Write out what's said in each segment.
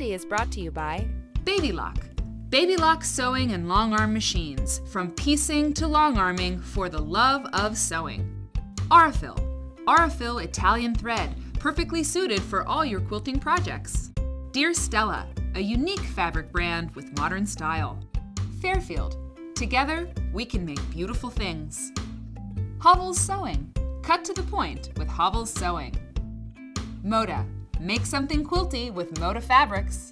Quilty is brought to you by Baby Lock. Baby Lock sewing and long arm machines. From piecing to long arming for the love of sewing. Aurifil. Aurifil Italian thread. Perfectly suited for all your quilting projects. Dear Stella. A unique fabric brand with modern style. Fairfield. Together, we can make beautiful things. Hovels Sewing. Cut to the point with Hovels Sewing. Moda. Make something quilty with Moda fabrics.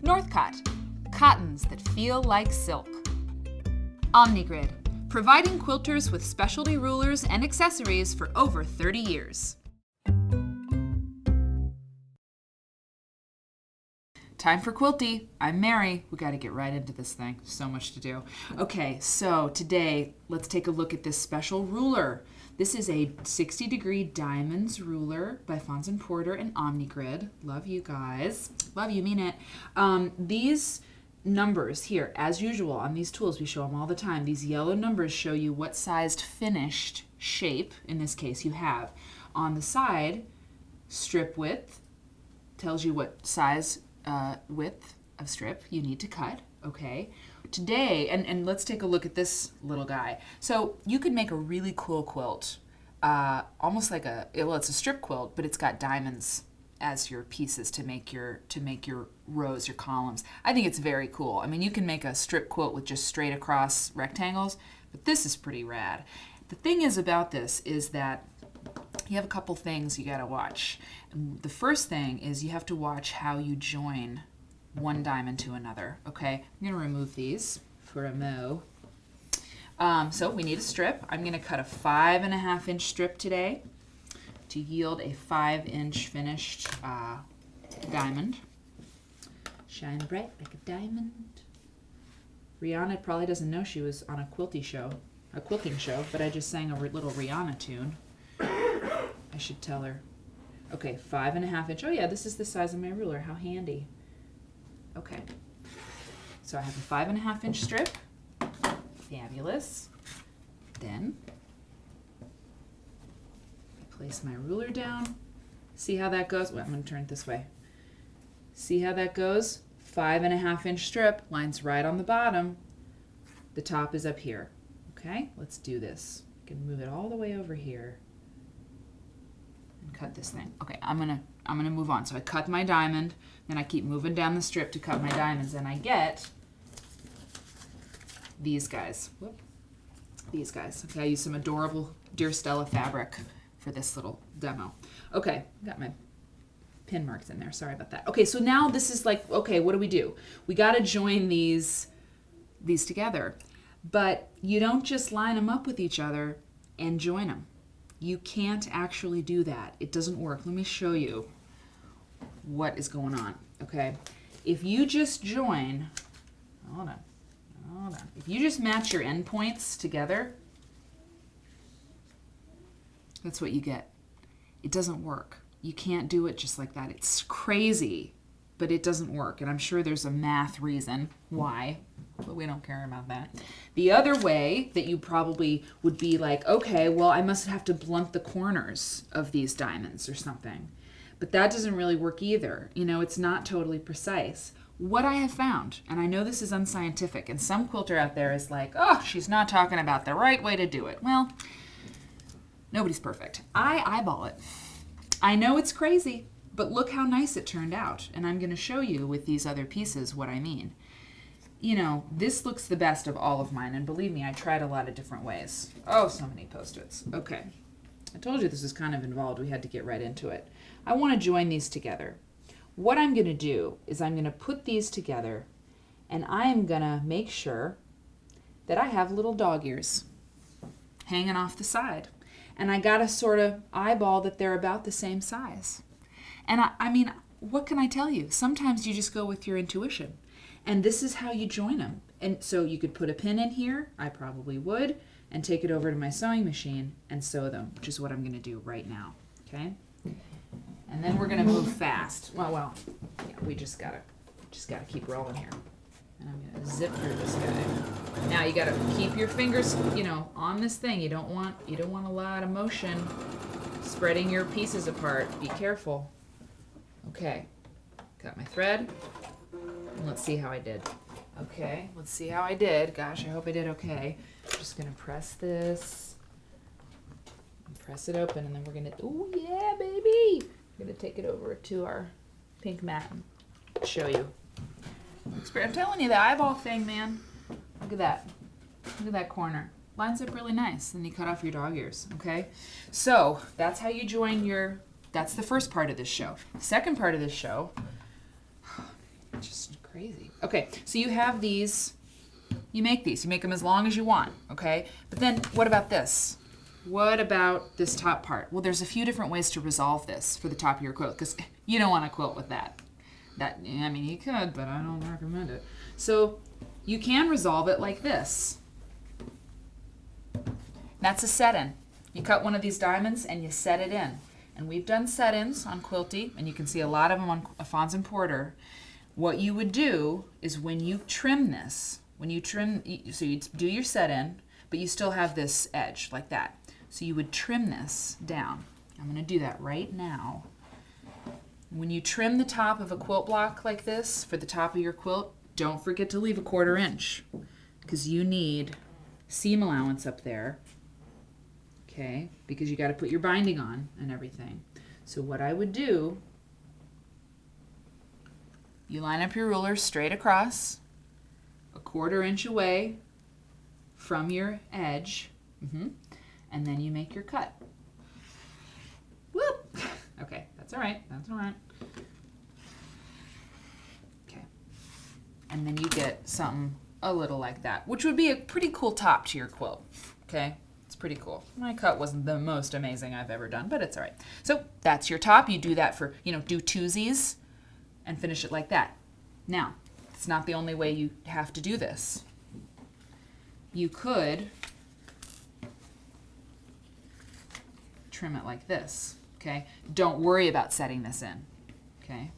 Northcott. Cottons that feel like silk. Omnigrid. Providing quilters with specialty rulers and accessories for over 30 years. Time for Quilty. I'm Mary. We got to get right into this thing. So much to do. Okay, so today let's take a look at this special ruler. This is a 60-degree diamonds ruler by Fons and Porter and Omnigrid. Love you guys. Love you, mean it. These numbers here, as usual on these tools, we show them all the time. These yellow numbers show you what sized finished shape, in this case, you have. On the side, strip width tells you what size width of strip you need to cut, okay? Today, and let's take a look at this little guy. So you could make a really cool quilt, almost like it's a strip quilt, but it's got diamonds as your pieces to make your rows, your columns. I think it's very cool. I mean, you can make a strip quilt with just straight across rectangles, but this is pretty rad. The thing is about this is that you have a couple things you gotta watch. And the first thing is you have to watch how you join one diamond to another, okay? I'm gonna remove these for a mo. So we need a strip. I'm gonna cut a 5.5-inch strip today to yield a 5-inch finished diamond. Shine bright like a diamond. Rihanna probably doesn't know she was on a quilting show, but I just sang a little Rihanna tune. I should tell her. Okay, 5.5-inch. Oh yeah, this is the size of my ruler. How handy. Okay. So I have a 5.5-inch strip. Fabulous. Then I place my ruler down. See how that goes? Well, I'm going to turn it this way. See how that goes? 5.5-inch strip, lines right on the bottom. The top is up here. Okay, let's do this. I can move it all the way over here. And cut this thing. Okay, I'm gonna move on. So I cut my diamond, then I keep moving down the strip to cut my diamonds, and I get these guys. Whoop. These guys. Okay, I use some adorable Dear Stella fabric for this little demo. Okay, got my pin marks in there. Sorry about that. Okay, so now this is like, okay, what do? We gotta join these together. But you don't just line them up with each other and join them. You can't actually do that. It doesn't work. Let me show you what is going on, okay? If you just join, hold on. If you just match your endpoints together, that's what you get. It doesn't work. You can't do it just like that. It's crazy, but it doesn't work. And I'm sure there's a math reason why, but we don't care about that. The other way that you probably would be like, okay, well, I must have to blunt the corners of these diamonds or something. But that doesn't really work either. You know, it's not totally precise. What I have found, and I know this is unscientific, and some quilter out there is like, oh, she's not talking about the right way to do it. Well, nobody's perfect. I eyeball it. I know it's crazy, but look how nice it turned out. And I'm going to show you with these other pieces what I mean. You know, this looks the best of all of mine, and believe me, I tried a lot of different ways. Oh, so many Post-its. Okay. I told you this was kind of involved. We had to get right into it. I want to join these together. What I'm going to do is I'm going to put these together, and I am going to make sure that I have little dog ears hanging off the side. And I got to sort of eyeball that they're about the same size. And I mean, what can I tell you? Sometimes you just go with your intuition. And this is how you join them. And so you could put a pin in here, I probably would, and take it over to my sewing machine and sew them, which is what I'm going to do right now, okay? And then we're going to move fast. Well, yeah, we just gotta keep rolling here. And I'm going to zip through this guy. Now you got to keep your fingers, you know, on this thing. You don't want a lot of motion spreading your pieces apart. Be careful. Okay. Got my thread. And let's see how I did. Okay, let's see how I did. Gosh, I hope I did okay. Just gonna press this. Press it open, and then we're gonna, oh yeah, baby! We're gonna take it over to our pink mat and show you. I'm telling you, the eyeball thing, man. Look at that. Look at that corner. Lines up really nice. And you cut off your dog ears, okay? So that's how you join that's the first part of this show. The second part of this show, just crazy. Okay, so you have these, you make them as long as you want, okay? But then what about this? What about this top part? Well, there's a few different ways to resolve this for the top of your quilt, because you don't want to quilt with that. I mean, you could, but I don't recommend it. So you can resolve it like this. That's a set-in. You cut one of these diamonds and you set it in. And we've done set-ins on Quilty, and you can see a lot of them on Fons and Porter. What you would do is when you trim this, so you'd do your set-in, but you still have this edge like that. So you would trim this down. I'm going to do that right now. When you trim the top of a quilt block like this for the top of your quilt, don't forget to leave a 1/4 inch, because you need seam allowance up there, okay, because you got to put your binding on and everything. So what I would do, you line up your ruler straight across, a 1/4 inch away from your edge, and then you make your cut. Whoop! Okay, that's all right, that's all right. Okay, and then you get something a little like that, which would be a pretty cool top to your quilt, okay? It's pretty cool. My cut wasn't the most amazing I've ever done, but it's all right. So that's your top. You do that for, do twosies and finish it like that. Now, it's not the only way you have to do this. You could trim it like this, okay? Don't worry about setting this in, okay?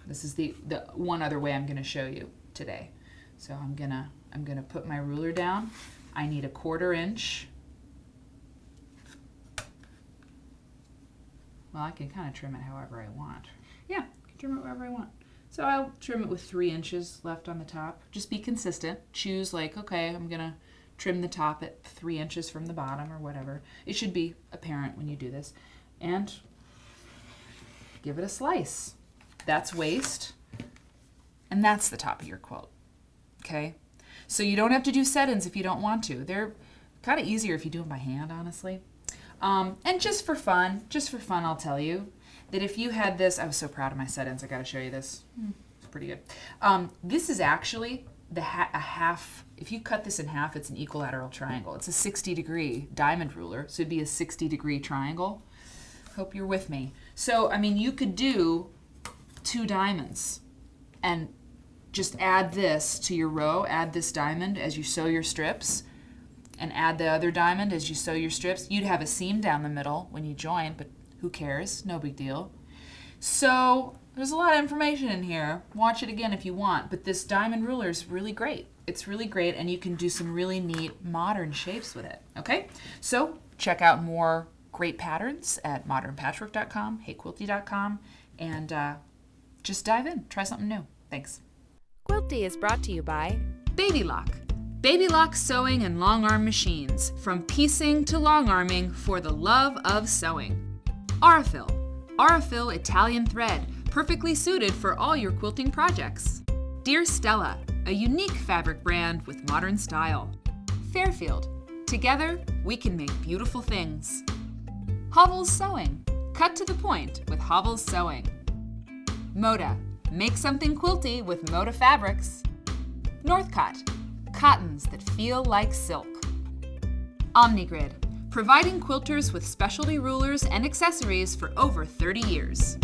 This is the one other way I'm going to show you today. So I'm gonna put my ruler down. I need a 1/4 inch. Well, I can kind of trim it however I want. Yeah, I can trim it however I want. So I'll trim it with 3 inches left on the top. Just be consistent. Choose like, okay, I'm gonna trim the top at 3 inches from the bottom or whatever. It should be apparent when you do this. And give it a slice. That's waist. And that's the top of your quilt, okay? So you don't have to do set-ins if you don't want to. They're kind of easier if you do them by hand, honestly. And just for fun, I'll tell you that if you had this, I was so proud of my set-ins, I gotta show you this. It's pretty good. This is actually a half, if you cut this in half, it's an equilateral triangle. It's a 60-degree diamond ruler, so it'd be a 60-degree triangle. Hope you're with me. So, I mean, you could do 2 diamonds and just add this to your row, add this diamond as you sew your strips, and add the other diamond as you sew your strips. You'd have a seam down the middle when you join, but who cares? No big deal. So there's a lot of information in here. Watch it again if you want, but this diamond ruler is really great. It's really great, and you can do some really neat modern shapes with it, okay? So check out more great patterns at modernpatchwork.com, heyquilty.com, and just dive in. Try something new. Thanks. Quilty is brought to you by Baby Lock. Baby Lock sewing and long arm machines. From piecing to long arming for the love of sewing. Aurifil. Aurifil Italian thread. Perfectly suited for all your quilting projects. Dear Stella. A unique fabric brand with modern style. Fairfield. Together, we can make beautiful things. Hovels Sewing. Cut to the point with Hovels Sewing. Moda. Make something quilty with Moda fabrics. Northcott. Cottons that feel like silk. Omnigrid. Providing quilters with specialty rulers and accessories for over 30 years.